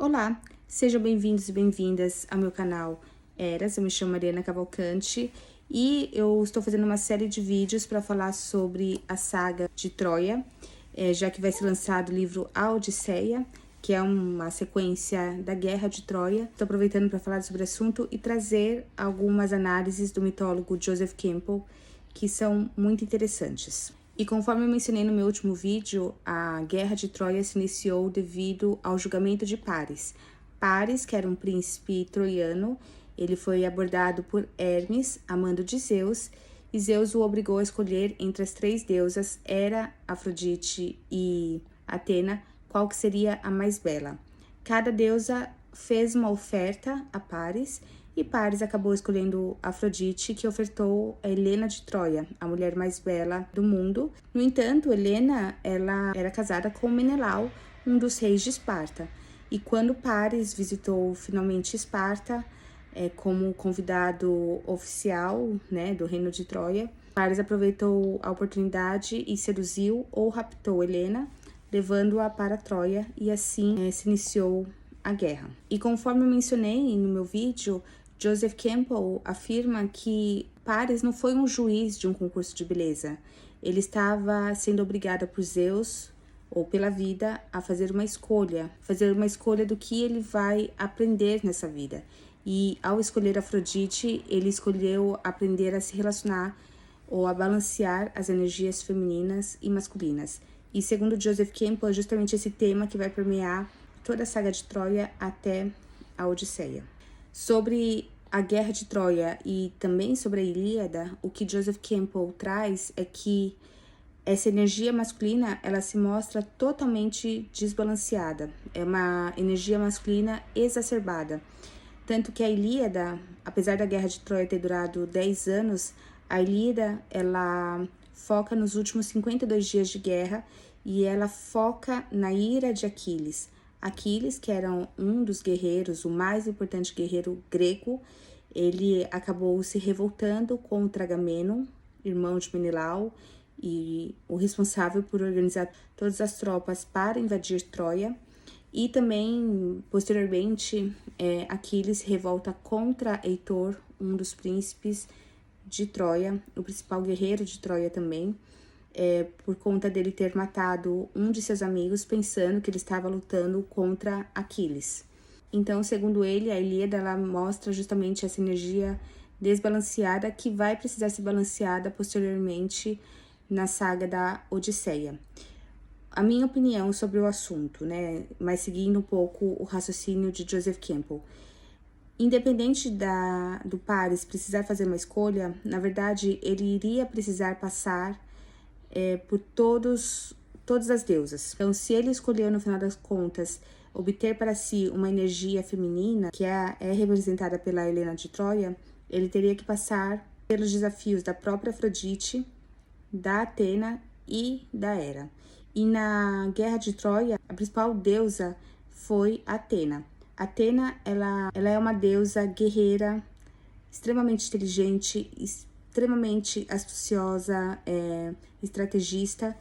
Olá, sejam bem-vindos e bem-vindas ao meu canal Eras. Eu me chamo Mariana Cavalcante e eu estou fazendo uma série de vídeos para falar sobre a saga de Troia, já que vai ser lançado o livro A Odisseia, que é uma sequência da Guerra de Troia. Estou aproveitando para falar sobre o assunto e trazer algumas análises do mitólogo Joseph Campbell, que são muito interessantes. E conforme eu mencionei no meu último vídeo, a Guerra de Troia se iniciou devido ao julgamento de Paris. Paris, que era um príncipe troiano, ele foi abordado por Hermes, amando de Zeus, e Zeus o obrigou a escolher entre as três deusas, Hera, Afrodite e Atena, qual que seria a mais bela. Cada deusa fez uma oferta a Paris, e Paris acabou escolhendo Afrodite, que ofertou a Helena de Troia, a mulher mais bela do mundo. No entanto, Helena ela era casada com Menelau, um dos reis de Esparta. E quando Paris visitou finalmente Esparta, como convidado oficial, do reino de Troia, Paris aproveitou a oportunidade e seduziu ou raptou Helena, levando-a para Troia, e assim se iniciou a guerra. E conforme eu mencionei no meu vídeo, Joseph Campbell afirma que Paris não foi um juiz de um concurso de beleza. Ele estava sendo obrigado por Zeus, ou pela vida, a fazer uma escolha do que ele vai aprender nessa vida. E ao escolher Afrodite, ele escolheu aprender a se relacionar ou a balancear as energias femininas e masculinas. E segundo Joseph Campbell, é justamente esse tema que vai permear toda a saga de Troia até a Odisseia. Sobre a Guerra de Troia e também sobre a Ilíada, o que Joseph Campbell traz é que essa energia masculina, ela se mostra totalmente desbalanceada. É uma energia masculina exacerbada. Tanto que a Ilíada, apesar da Guerra de Troia ter durado 10 anos, a Ilíada, ela foca nos últimos 52 dias de guerra e ela foca na ira de Aquiles. Aquiles, que era um dos guerreiros, o mais importante guerreiro grego, ele acabou se revoltando contra Agamenon, irmão de Menelau, e o responsável por organizar todas as tropas para invadir Troia. E também, posteriormente, Aquiles se revolta contra Heitor, um dos príncipes de Troia, o principal guerreiro de Troia também, por conta dele ter matado um de seus amigos pensando que ele estava lutando contra Aquiles. Então, segundo ele, a Ilíada ela mostra justamente essa energia desbalanceada que vai precisar ser balanceada posteriormente na saga da Odisseia. A minha opinião sobre o assunto, mas seguindo um pouco o raciocínio de Joseph Campbell. Independente do Paris precisar fazer uma escolha, na verdade, ele iria precisar passar por todas as deusas. Então, se ele escolheu, no final das contas, obter para si uma energia feminina, que é representada pela Helena de Troia, ele teria que passar pelos desafios da própria Afrodite, da Atena e da Hera. E na Guerra de Troia, a principal deusa foi Atena. Atena, ela é uma deusa guerreira, extremamente inteligente, extremamente astuciosa, estrategista,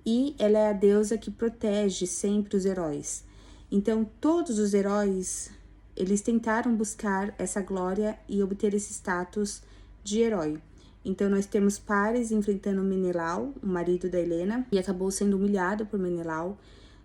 e ela é a deusa que protege sempre os heróis. Então, todos os heróis, eles tentaram buscar essa glória e obter esse status de herói. Então, nós temos Paris enfrentando Menelau, o marido da Helena, e acabou sendo humilhado por Menelau.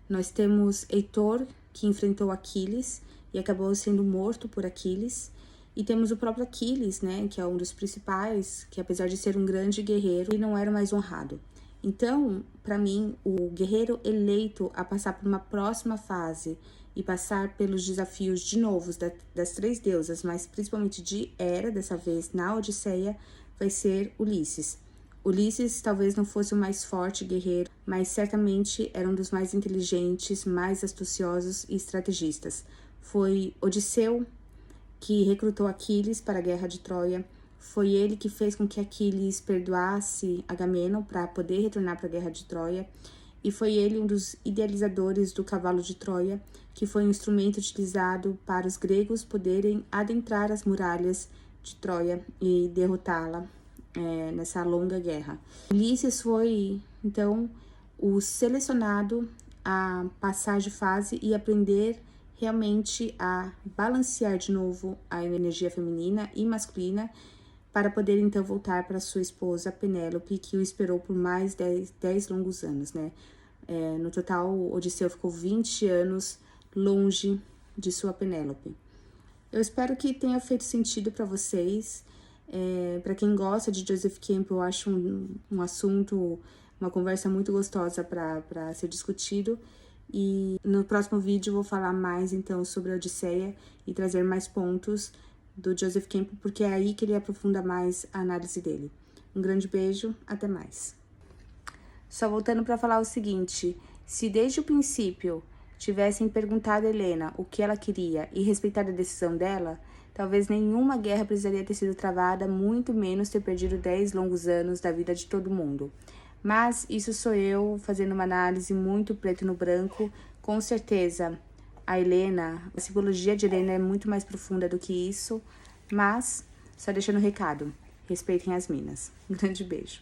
Nós temos Heitor, que enfrentou Aquiles e acabou sendo morto por Aquiles. E temos o próprio Aquiles, que é um dos principais, que apesar de ser um grande guerreiro, ele não era mais honrado. Então, para mim, o guerreiro eleito a passar por uma próxima fase e passar pelos desafios de novo das três deusas, mas principalmente de Hera, dessa vez na Odisseia, vai ser Ulisses. Ulisses talvez não fosse o mais forte guerreiro, mas certamente era um dos mais inteligentes, mais astuciosos e estrategistas. Foi Odisseu que recrutou Aquiles para a Guerra de Troia. Foi ele que fez com que Aquiles perdoasse Agamenon para poder retornar para a Guerra de Troia. E foi ele um dos idealizadores do cavalo de Troia, que foi um instrumento utilizado para os gregos poderem adentrar as muralhas de Troia e derrotá-la nessa longa guerra. Ulisses foi, então, o selecionado a passar de fase e aprender realmente a balancear de novo a energia feminina e masculina para poder então voltar para sua esposa Penélope, que o esperou por mais 10 longos anos, né? No total, Odisseu ficou 20 anos longe de sua Penélope. Eu espero que tenha feito sentido para vocês. Para quem gosta de Joseph Campbell, eu acho um assunto, uma conversa muito gostosa para ser discutido. E no próximo vídeo eu vou falar mais então sobre a Odisseia e trazer mais pontos do Joseph Campbell, porque é aí que ele aprofunda mais a análise dele. Um grande beijo, até mais. Só voltando para falar o seguinte, se desde o princípio tivessem perguntado a Helena o que ela queria e respeitado a decisão dela, talvez nenhuma guerra precisaria ter sido travada, muito menos ter perdido 10 longos anos da vida de todo mundo. Mas isso sou eu fazendo uma análise muito preto no branco. Com certeza, a psicologia de Helena é muito mais profunda do que isso, mas só deixando o recado, respeitem as minas. Um grande beijo.